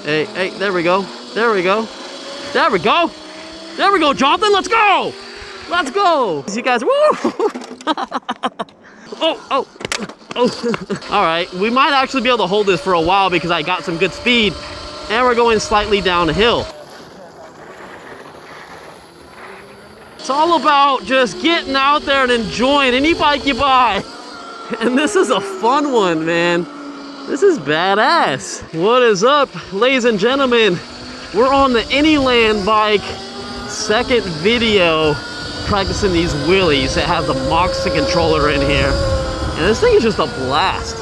Hey, there we go. There we go. There we go. There we go, Jonathan. Let's go. Let's go. You guys, woo! Oh. All right, we might actually be able to hold this for a while because I got some good speed and we're going slightly down the hill. It's all about just getting out there and enjoying any bike you buy. And this is a fun one, man. This is badass. What is up, ladies and gentlemen? We're on the Anyland bike, second video practicing these wheelies. It has the Moxie controller in here. And this thing is just a blast.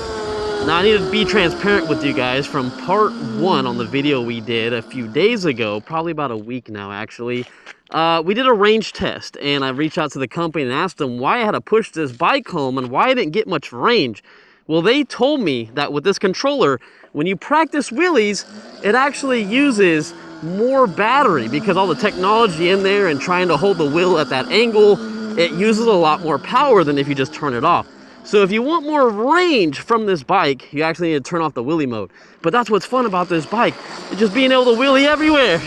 Now I need to be transparent with you guys. From part 1 on the video we did a few days ago, probably about a week now actually, we did a range test and I reached out to the company and asked them why I had to push this bike home and why I didn't get much range. Well, they told me that with this controller, when you practice wheelies, it actually uses more battery because all the technology in there and trying to hold the wheel at that angle, it uses a lot more power than if you just turn it off. So if you want more range from this bike, you actually need to turn off the wheelie mode. But that's what's fun about this bike. It's just being able to wheelie everywhere.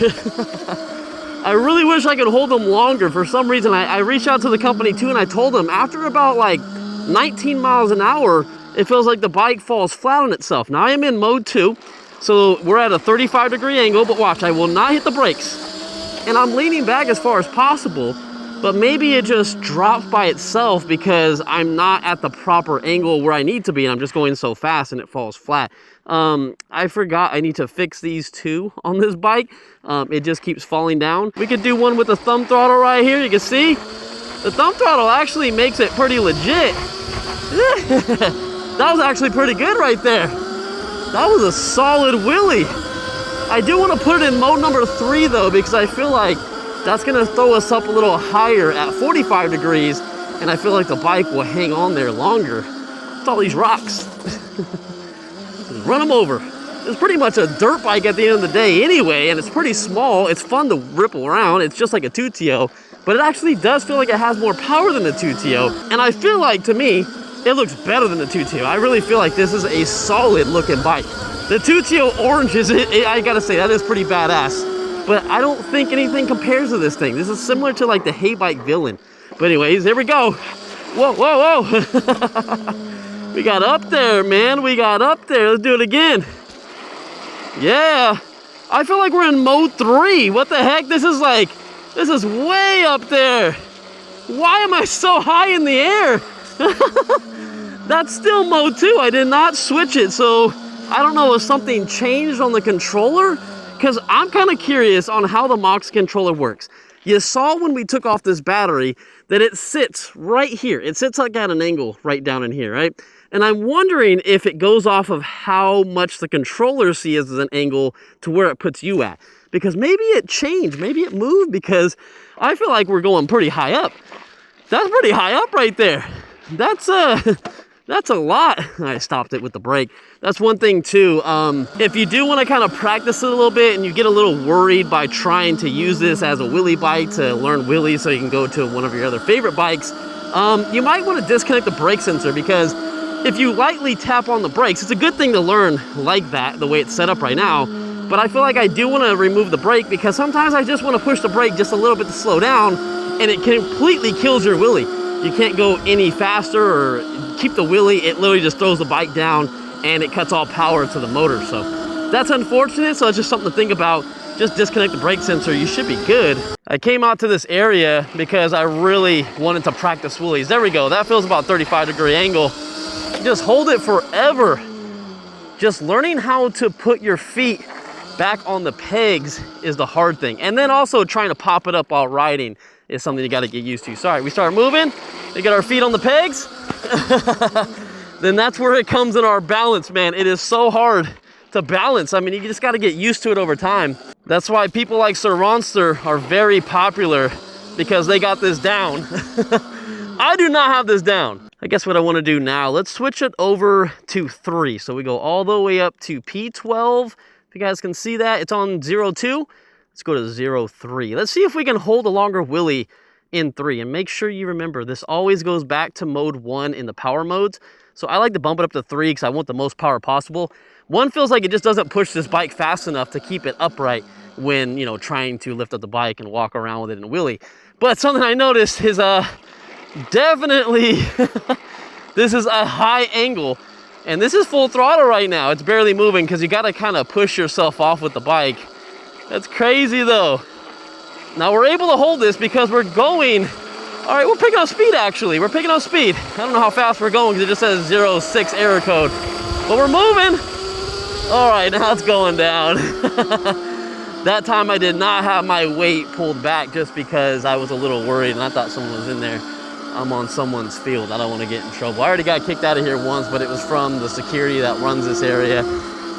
I really wish I could hold them longer. For some reason, I reached out to the company too and I told them after about like 19 miles an hour, it feels like the bike falls flat on itself. Now I am in mode 2, so we're at a 35-degree angle, but watch, I will not hit the brakes. And I'm leaning back as far as possible, but maybe it just drops by itself because I'm not at the proper angle where I need to be and I'm just going so fast and it falls flat. I forgot I need to fix these two on this bike. It just keeps falling down. We could do one with the thumb throttle right here. You can see the thumb throttle actually makes it pretty legit. That was actually pretty good right there. That was a solid wheelie. I do want to put it in mode number 3 though, because I feel like that's gonna throw us up a little higher at 45 degrees, and I feel like the bike will hang on there longer. It's all these rocks. Run them over. It's pretty much a dirt bike at the end of the day anyway, and it's pretty small. It's fun to ripple around. It's just like a 2TO, but it actually does feel like it has more power than the 2TO. And I feel like, to me, it looks better than the 2TO. I really feel like this is a solid looking bike. The 2TO orange is, I gotta say, that is pretty badass. But I don't think anything compares to this thing. This is similar to like the Hey Bike Villain. But anyways, here we go. Whoa, whoa, whoa. We got up there, man. We got up there. Let's do it again. Yeah. I feel like we're in mode 3. What the heck? This is way up there. Why am I so high in the air? That's still mode 2. I did not switch it. So I don't know if something changed on the controller. Because I'm kind of curious on how the Mox controller works. You saw when we took off this battery that it sits right here. It sits like at an angle right down in here, right? And I'm wondering if it goes off of how much the controller sees as an angle to where it puts you at. Because maybe it changed, maybe it moved, because I feel like we're going pretty high up. That's pretty high up right there. That's a lot. I stopped it with the brake. That's one thing too. If you do want to kind of practice it a little bit and you get a little worried by trying to use this as a wheelie bike to learn wheelies so you can go to one of your other favorite bikes, you might want to disconnect the brake sensor, because if you lightly tap on the brakes, it's a good thing to learn like that, the way it's set up right now. But I feel like I do want to remove the brake because sometimes I just want to push the brake just a little bit to slow down and it completely kills your wheelie. You can't go any faster or keep the wheelie. It literally just throws the bike down and it cuts all power to the motor. So that's unfortunate. So it's just something to think about. Just disconnect the brake sensor. You should be good. I came out to this area because I really wanted to practice wheelies. There we go. That feels about 35-degree angle. Just hold it forever. Just learning how to put your feet back on the pegs is the hard thing. And then also trying to pop it up while riding is something you got to get used to. Sorry, we start moving, we get our feet on the pegs, then that's where it comes in our balance, man. It is so hard to balance. I mean, you just got to get used to it over time. That's why people like Sir Ronster are very popular, because they got this down. I do not have this down. I guess what I want to do now, let's switch it over to 3. So we go all the way up to P12. If you guys can see that, it's on 0.2. Let's go to 0.3. Let's see if we can hold a longer wheelie in 3. And make sure you remember, this always goes back to mode 1 in the power modes. So I like to bump it up to 3 because I want the most power possible. 1 feels like it just doesn't push this bike fast enough to keep it upright when, you know, trying to lift up the bike and walk around with it in a wheelie. But something I noticed is definitely this is a high angle, and this is full throttle right now. It's barely moving because you got to kind of push yourself off with the bike. That's crazy though. Now we're able to hold this because we're going, all right, we're picking up speed actually. We're picking up speed. I don't know how fast we're going because it just says 06 error code, but we're moving. All right, now it's going down. That time I did not have my weight pulled back just because I was a little worried and I thought someone was in there. I'm on someone's field. I don't want to get in trouble. I already got kicked out of here once, but it was from the security that runs this area.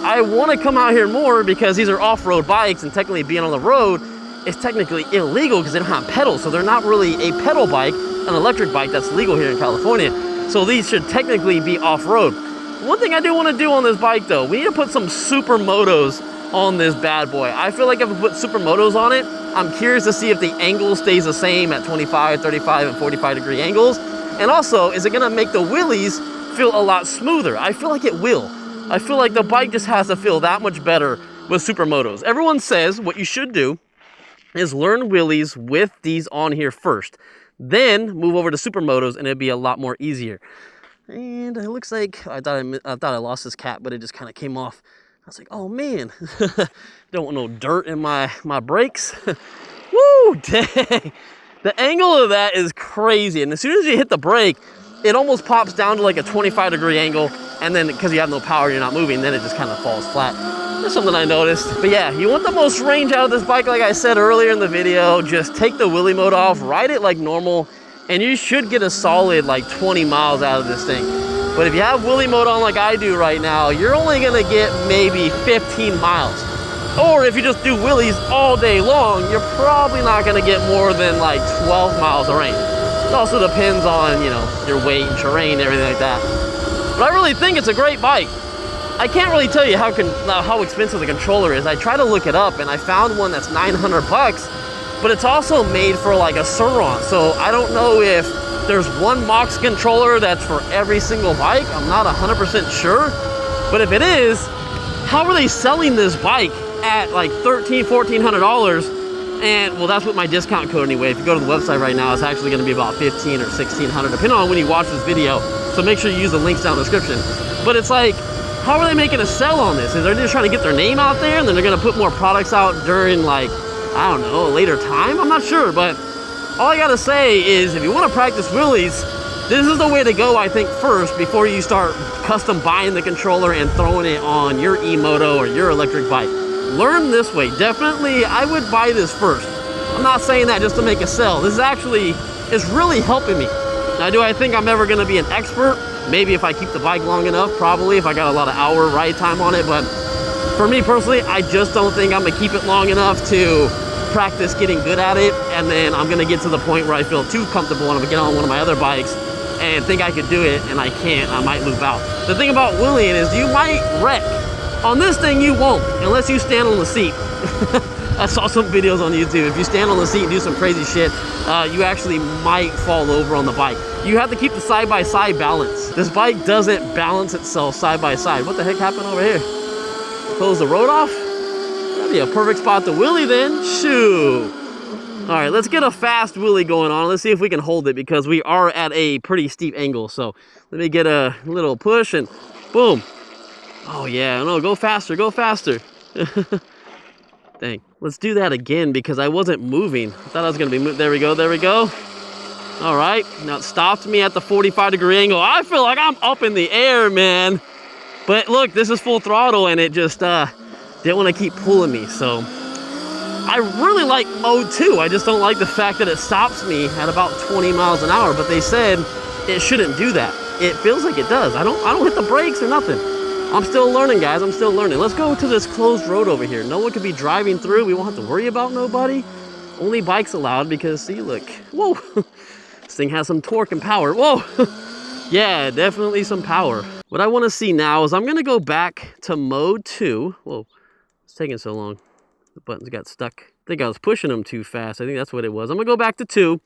I want to come out here more because these are off-road bikes, and technically being on the road is technically illegal because they don't have pedals. So they're not really a pedal bike, an electric bike that's legal here in California. So these should technically be off-road. One thing I do want to do on this bike though, we need to put some supermotos on this bad boy. I feel like if we put supermotos on it, I'm curious to see if the angle stays the same at 25, 35, and 45 degree angles. And also, is it gonna make the wheelies feel a lot smoother? I feel like it will. I feel like the bike just has to feel that much better with supermotos. Everyone says what you should do is learn wheelies with these on here first, then move over to supermotos and it'd be a lot more easier. And it looks like I thought I lost this cap, but it just kind of came off. I was like, oh man, don't want no dirt in my brakes. Woo, dang. The angle of that is crazy. And as soon as you hit the brake, it almost pops down to like a 25 degree angle. And then because you have no power, you're not moving, then it just kind of falls flat. That's something I noticed. But yeah, you want the most range out of this bike, like I said earlier in the video. Just take the wheelie mode off, ride it like normal, and you should get a solid like 20 miles out of this thing. But if you have wheelie mode on like I do right now, you're only gonna get maybe 15 miles. Or if you just do wheelies all day long, you're probably not gonna get more than like 12 miles of range. It also depends on, you know, your weight and terrain and everything like that. But I really think it's a great bike. I can't really tell you how expensive the controller is. I tried to look it up and I found one that's 900 bucks, but it's also made for like a Sur-Ron. So I don't know if there's one Mox controller that's for every single bike. I'm not 100% sure. But if it is, how are they selling this bike at like $1,300, $1,400? And well, that's with my discount code anyway. If you go to the website right now, it's actually gonna be about $1,500 or $1,600, depending on when you watch this video. So make sure you use the links down in the description. But it's like, how are they making a sell on this? Is they just trying to get their name out there and then they're gonna put more products out during like, I don't know, a later time? I'm not sure, but all I gotta say is if you wanna practice wheelies, this is the way to go, I think, first before you start custom buying the controller and throwing it on your e-moto or your electric bike. Learn this way. Definitely, I would buy this first. I'm not saying that just to make a sell. This is actually, it's really helping me. Now, do I think I'm ever gonna be an expert? Maybe if I keep the bike long enough, probably, if I got a lot of hour ride time on it, but for me personally, I just don't think I'm gonna keep it long enough to practice getting good at it, and then I'm gonna get to the point where I feel too comfortable and I'm gonna get on one of my other bikes and think I could do it, and I can't. I might move out. The thing about wheeling is you might wreck. On this thing, you won't, unless you stand on the seat. I saw some videos on YouTube. If you stand on the seat and do some crazy shit, you actually might fall over on the bike. You have to keep the side-by-side balance. This bike doesn't balance itself side-by-side. What the heck happened over here? Close the road off? That'd be a perfect spot to wheelie then. Shoo. All right, let's get a fast wheelie going on. Let's see if we can hold it because we are at a pretty steep angle. So let me get a little push and boom. Oh yeah, no, go faster, go faster. Dang, let's do that again because I wasn't moving. I thought I was gonna be moving. There we go, there we go. All right, now it stopped me at the 45 degree angle. I feel like I'm up in the air, man. But look, this is full throttle and it just didn't want to keep pulling me. So I really like mode 2. I just don't like the fact that it stops me at about 20 miles an hour, but they said it shouldn't do that. It feels like it does. I don't hit the brakes or nothing. I'm still learning, guys. I'm still learning. Let's go to this closed road over here. No one could be driving through. We won't have to worry about nobody. Only bikes allowed because, see, look. Whoa. This thing has some torque and power. Whoa. Yeah, definitely some power. What I want to see now is I'm going to go back to mode 2. Whoa. It's taking so long. The buttons got stuck. I think I was pushing them too fast. I think that's what it was. I'm going to go back to 2.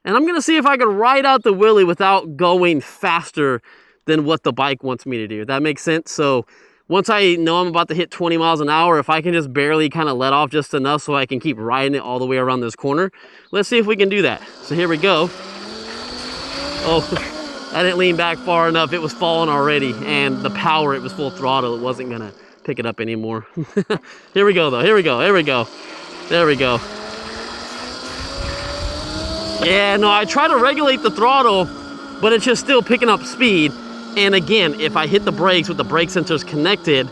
And I'm gonna see if I can ride out the wheelie without going faster than what the bike wants me to do. That makes sense. So once I know I'm about to hit 20 miles an hour, if I can just barely kind of let off just enough so I can keep riding it all the way around this corner, let's see if we can do that. So here we go. Oh, I didn't lean back far enough. It was falling already, and the power, it was full throttle. It wasn't gonna pick it up anymore. Here we go though, here we go, here we go. There we go. Yeah, no, I try to regulate the throttle, but it's just still picking up speed. And again, if I hit the brakes with the brake sensors connected,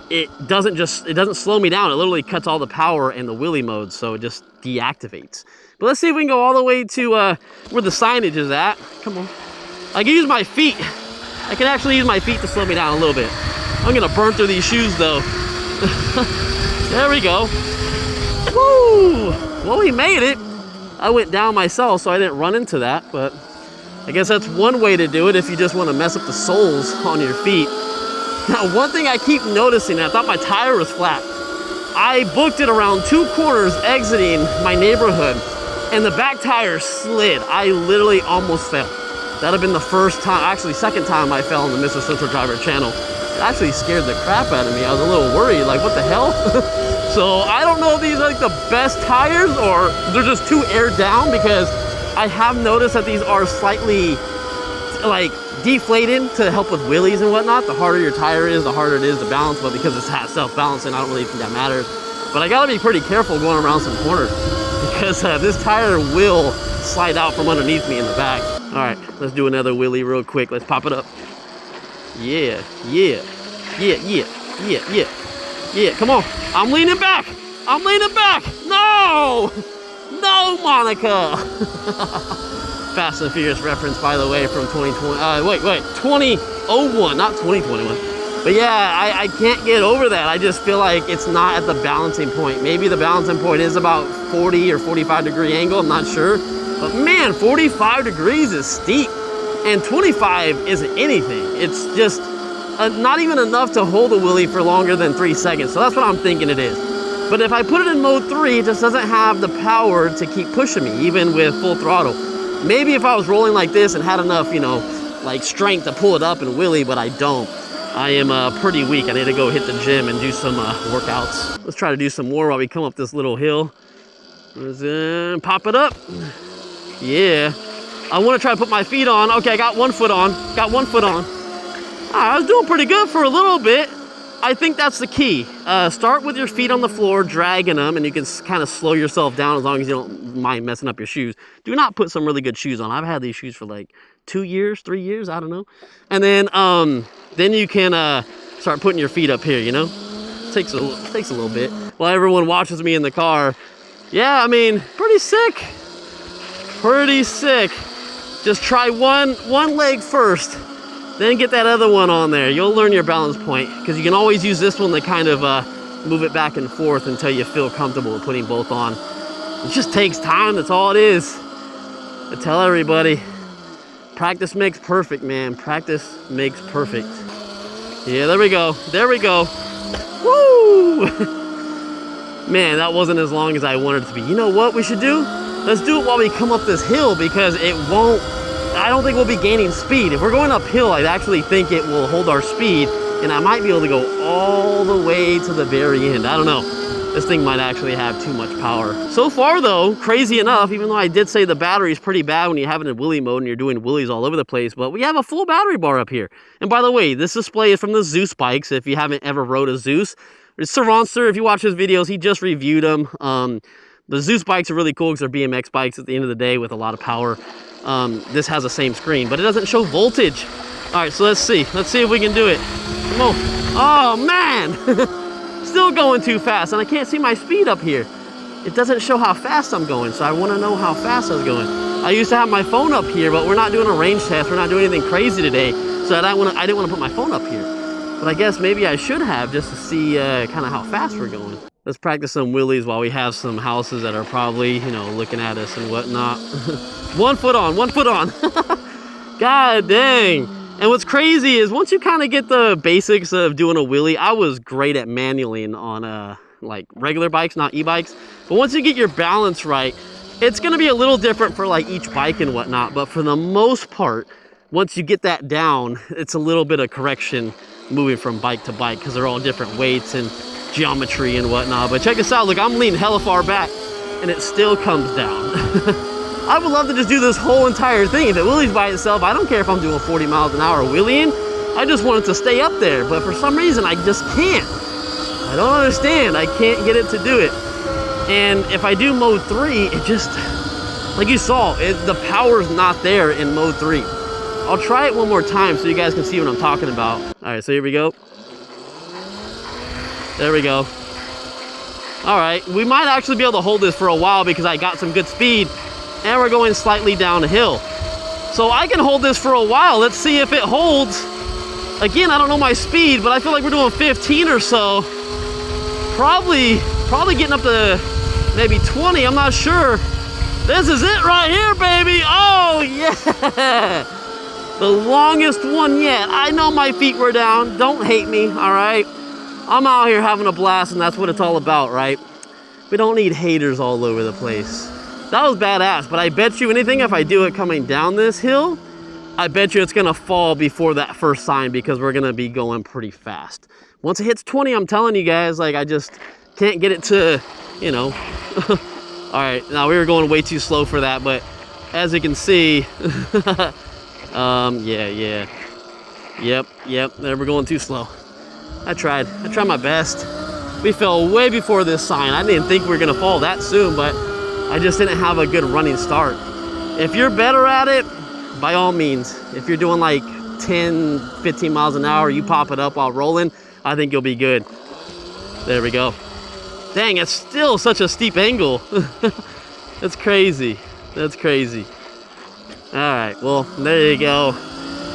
it doesn't slow me down. It literally cuts all the power in the wheelie mode, so it just deactivates. But let's see if we can go all the way to where the signage is at. Come on. I can use my feet. I can actually use my feet to slow me down a little bit. I'm gonna burn through these shoes though. There we go. Woo! Well, we made it. I went down myself, so I didn't run into that, but I guess that's one way to do it if you just want to mess up the soles on your feet. Now, one thing I keep noticing, I thought my tire was flat. I booked it around 2 corners exiting my neighborhood, and the back tire slid. I literally almost fell. That'd have been the first time, actually second time I fell on the MrCentralDriver channel. It actually scared the crap out of me. I was a little worried, like what the hell? So I don't know if these are like the best tires or they're just too aired down, because I have noticed that these are slightly like deflated to help with wheelies and whatnot. The harder your tire is, the harder it is to balance, but because it's self-balancing, I don't really think that matters. But I gotta be pretty careful going around some corners, because this tire will slide out from underneath me in the back. All right, let's do another wheelie real quick. Let's pop it up. Yeah, yeah, yeah, yeah, yeah, yeah, yeah. Come on, I'm leaning back. I'm leaning back. No, no, Monica. Fast and Furious reference, by the way, from 2020. 2001, not 2021. But yeah, I can't get over that. I just feel like it's not at the balancing point. Maybe the balancing point is about 40 or 45 degree angle, I'm not sure. But man, 45 degrees is steep, and 25 isn't anything. It's just not even enough to hold a wheelie for longer than 3 seconds. So that's what I'm thinking it is. But if I put it in mode 3, it just doesn't have the power to keep pushing me, even with full throttle. Maybe if I was rolling like this and had enough, you know, like strength to pull it up and wheelie, but I don't. I am pretty weak. I need to go hit the gym and do some workouts. Let's try to do some more while we come up this little hill. Pop it up. Yeah. I want to try to put my feet on. Okay, I got 1 foot on. Got 1 foot on. I was doing pretty good for a little bit. I think that's the key. Start with your feet on the floor, dragging them, and you can kind of slow yourself down as long as you don't mind messing up your shoes. Do not put some really good shoes on. I've had these shoes for like 2 years, 3 years, I don't know. And then you can start putting your feet up here, you know? Takes a little bit. While everyone watches me in the car. Yeah, I mean, pretty sick. Pretty sick. Just try one leg first, then get that other one on there. You'll learn your balance point, because you can always use this one to kind of move it back and forth until you feel comfortable with putting both on. It just takes time, that's all it is. I tell everybody, practice makes perfect, man. Practice makes perfect. Yeah, there we go. There we go. Woo! Man, that wasn't as long as I wanted it to be. You know what we should do? Let's do it while we come up this hill, because it won't, I don't think we'll be gaining speed. If we're going uphill, I actually think it will hold our speed, and I might be able to go all the way to the very end. I don't know. This thing might actually have too much power. So far though, crazy enough, even though I did say the battery is pretty bad when you have it in wheelie mode and you're doing wheelies all over the place, but we have a full battery bar up here. And by the way, this display is from the Zeus bikes. If you haven't ever rode a Zeus, it's Saronster. If you watch his videos, he just reviewed them. The Zeus bikes are really cool because they're BMX bikes at the end of the day with a lot of power. This has the same screen, but it doesn't show voltage. All right, so let's see. Let's see if we can do it. Come on. Oh, man. Still going too fast, and I can't see my speed up here. It doesn't show how fast I'm going, so I want to know how fast I was going. I used to have my phone up here, but we're not doing a range test. We're not doing anything crazy today, so I didn't want to put my phone up here. But I guess maybe I should have, just to see kind of how fast we're going. Let's practice some wheelies while we have some houses that are probably, you know, looking at us and whatnot. 1 foot on, 1 foot on. God dang. And what's crazy is once you kind of get the basics of doing a wheelie, I was great at manualing on like regular bikes, not e-bikes. But once you get your balance right, It's gonna be a little different for like each bike and whatnot, but for the most part, once you get that down, it's a little bit of correction moving from bike to bike because they're all different weights and geometry and whatnot. But check this out, look, I'm leaning hella far back and it still comes down. I would love to just do this whole entire thing. If it wheelies by itself, I don't care if I'm doing 40 miles an hour wheeling. I just want it to stay up there, but for some reason I just can't. I don't understand, I can't get it to do it. And if I do mode 3, it just, like you saw, the power's not there in mode 3. I'll try it one more time so you guys can see what I'm talking about. All right, so here we go. There we go. All right, we might actually be able to hold this for a while because I got some good speed and we're going slightly downhill. So I can hold this for a while. Let's see if it holds. Again, I don't know my speed, but I feel like we're doing 15 or so. Probably getting up to maybe 20, I'm not sure. This is it right here, baby. Oh, yeah. The longest one yet. I know my feet were down. Don't hate me, all right? I'm out here having a blast, and that's what it's all about, right? We don't need haters all over the place. That was badass, but I bet you anything, if I do it coming down this hill, I bet you it's gonna fall before that first sign because we're gonna be going pretty fast. Once it hits 20, I'm telling you guys, like I just can't get it to, you know. All right, now we were going way too slow for that, but as you can see, yep, there we're going too slow. I tried my best. We fell way before this sign. I didn't think we were gonna fall that soon, but I just didn't have a good running start. If you're better at it, by all means, if you're doing like 10, 15 miles an hour, you pop it up while rolling, I think you'll be good. There we go. Dang, it's still such a steep angle. That's crazy. That's crazy. All right, well, there you go.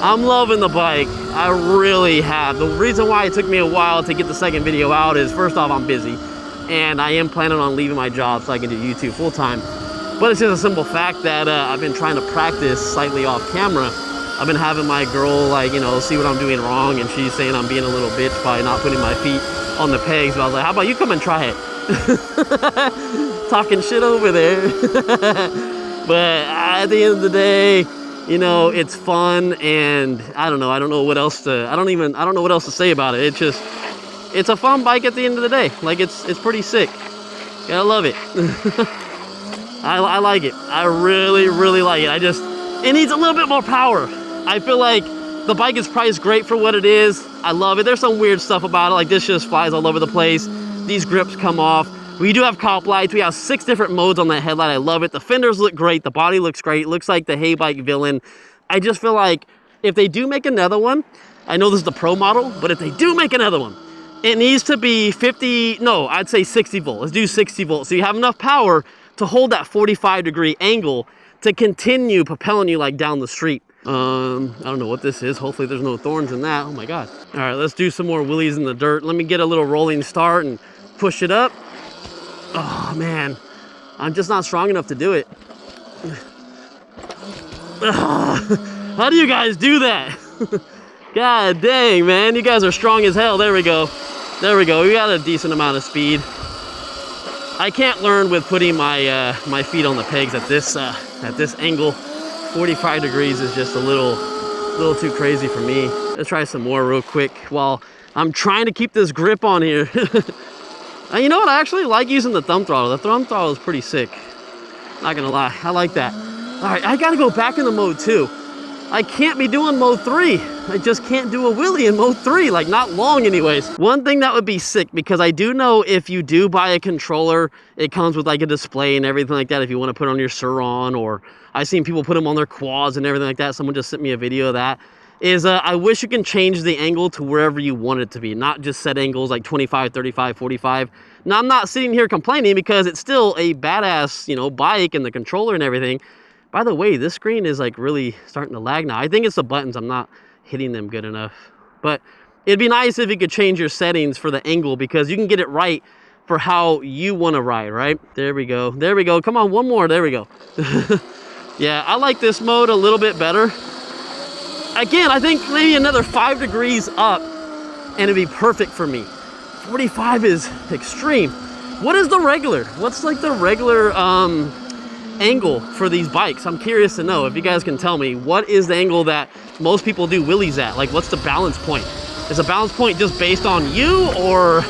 I'm loving the bike. I really have. The reason why it took me a while to get the second video out is, first off, I'm busy. And I am planning on leaving my job so I can do YouTube full time. But it's just a simple fact that I've been trying to practice slightly off camera. I've been having my girl, like, you know, see what I'm doing wrong, and she's saying I'm being a little bitch by not putting my feet on the pegs. But I was like, how about you come and try it? Talking shit over there. But at the end of the day, you know, it's fun, and I don't know what else to, I don't know what else to say about it. It's a fun bike at the end of the day. Like, it's pretty sick. Gotta love it. I like it. I really, really like it. It needs a little bit more power. I feel like the bike is priced great for what it is. I love it. There's some weird stuff about it, like this just flies all over the place. These grips come off. We do have cop lights. We have 6 different modes on that headlight. I love it. The fenders look great. The body looks great. It looks like the Hey Bike villain. I just feel like if they do make another one, I know this is the Pro model, but if they do make another one, it needs to be 50, no, I'd say 60 volt. Let's do 60 volts. So you have enough power to hold that 45-degree angle to continue propelling you like down the street. I don't know what this is. Hopefully there's no thorns in that. Oh my God. All right, let's do some more wheelies in the dirt. Let me get a little rolling start and push it up. Oh man, I'm just not strong enough to do it. How do you guys do that? God dang, man, you guys are strong as hell. There we go. There we go. We got a decent amount of speed. I can't learn with putting my my feet on the pegs at this angle. 45 degrees is just a little too crazy for me. Let's try some more real quick while I'm trying to keep this grip on here. You know what? I actually like using the thumb throttle. The thumb throttle is pretty sick. Not gonna lie, I like that. All right, I gotta go back into mode 2. I can't be doing mode 3. I just can't do a wheelie in mode 3, like not long anyways. One thing that would be sick, because I do know if you do buy a controller, it comes with like a display and everything like that if you want to put on your Sur-Ron, or I've seen people put them on their quads and everything like that. Someone just sent me a video of that. I wish you can change the angle to wherever you want it to be, not just set angles like 25, 35, 45. Now, I'm not sitting here complaining because it's still a badass, you know, bike and the controller and everything. By the way, this screen is like really starting to lag now. I think it's the buttons. I'm not hitting them good enough. But it'd be nice if you could change your settings for the angle, because you can get it right for how you want to ride, right? There we go. There we go. Come on, one more. There we go. Yeah, I like this mode a little bit better. Again, I think maybe another 5 degrees up and it'd be perfect for me. 45 is extreme. What is the regular? What's like the regular angle for these bikes? I'm curious to know if you guys can tell me, what is the angle that most people do wheelies at? Like, what's the balance point? Is a balance point just based on you, or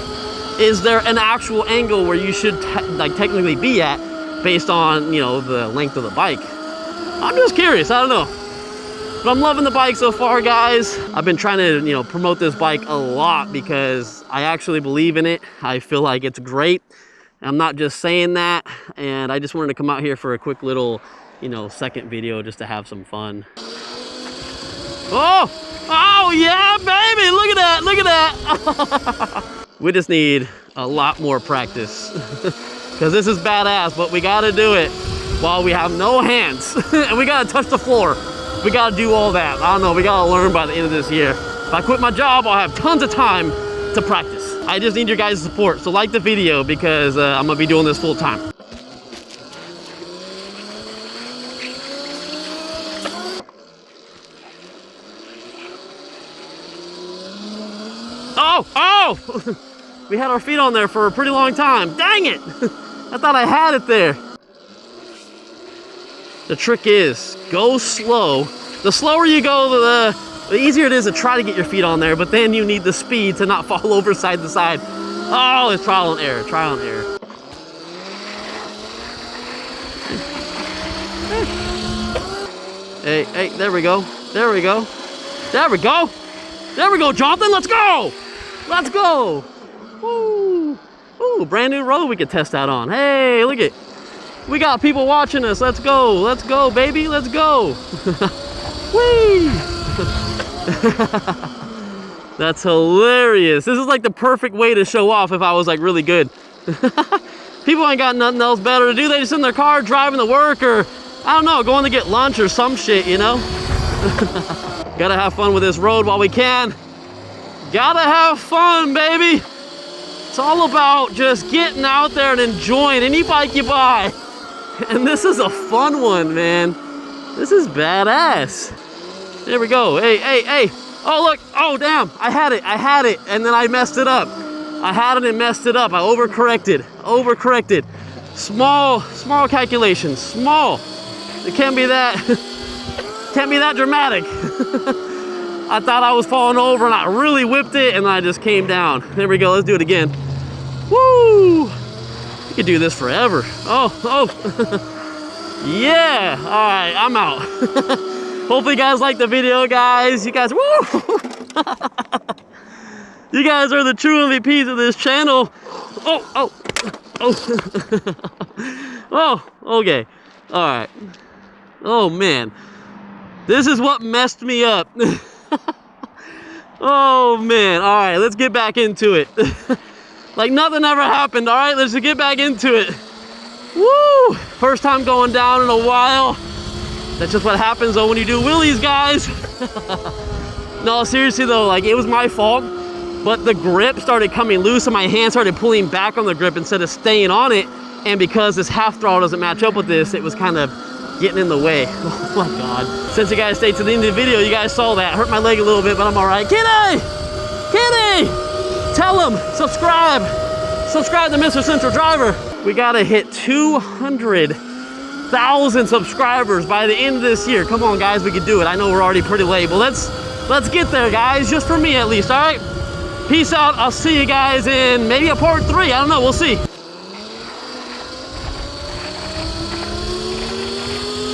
is there an actual angle where you should like technically be at based on, you know, the length of the bike? I'm just curious, I don't know. But I'm loving the bike so far, guys. I've been trying to, you know, promote this bike a lot because I actually believe in it. I feel like it's great. I'm not just saying that, and I just wanted to come out here for a quick little, you know, second video just to have some fun. Oh yeah, baby, look at that, look at that. We just need a lot more practice because this is badass, but we gotta do it while we have no hands and we gotta touch the floor. We gotta do all that. I don't know, we gotta learn by the end of this year. If I quit my job, I'll have tons of time to practice. I just need your guys' support, so like the video because I'm gonna be doing this full time. Oh! We had our feet on there for a pretty long time. Dang it! I thought I had it there. The trick is, go slow. The slower you go, the easier it is to try to get your feet on there, but then you need the speed to not fall over side to side. Oh, it's trial and error, trial and error. Hey, there we go. There we go. There we go. There we go, Jonathan, let's go! Let's go! Woo! Ooh, brand new road we could test out on. Hey, look it. We got people watching us. Let's go, baby, let's go. Whee! That's hilarious. This is like the perfect way to show off if I was like really good. People ain't got nothing else better to do. They just in their car driving to work, or I don't know, going to get lunch or some shit, you know? Gotta have fun with this road while we can. Gotta have fun, baby. It's all about just getting out there and enjoying any bike you buy. And this is a fun one, man. This is badass. There we go. Hey. Oh, look. Oh, damn. I had it. And then I messed it up. I had it and messed it up. I overcorrected. Small calculations. Small. It can't be that. Can't be that dramatic. I thought I was falling over and I really whipped it and I just came down. There we go, let's do it again. Woo! You could do this forever. Oh. Yeah, all right, I'm out. Hopefully you guys like the video, guys. You guys, woo! You guys are the true MVPs of this channel. Oh. Oh, okay, all right. Oh man. This is what messed me up. Oh man, all right, let's get back into it. Like nothing ever happened, all right? Let's get back into it. Woo! First time going down in a while. That's just what happens though when you do wheelies, guys. No, seriously though, like it was my fault, but the grip started coming loose and my hand started pulling back on the grip instead of staying on it. And because this half throttle doesn't match up with this, it was kind of getting in the way. Oh my God. Since you guys stayed to the end of the video, you guys saw that. Hurt my leg a little bit, but I'm all right. Kitty! Tell them, subscribe to MrCentralDriver. We gotta hit 200,000 subscribers by the end of this year. Come on, guys, we can do it. I know we're already pretty late, but let's get there, guys, just for me at least, all right? Peace out. I'll see you guys in maybe a part 3. I don't know, we'll see.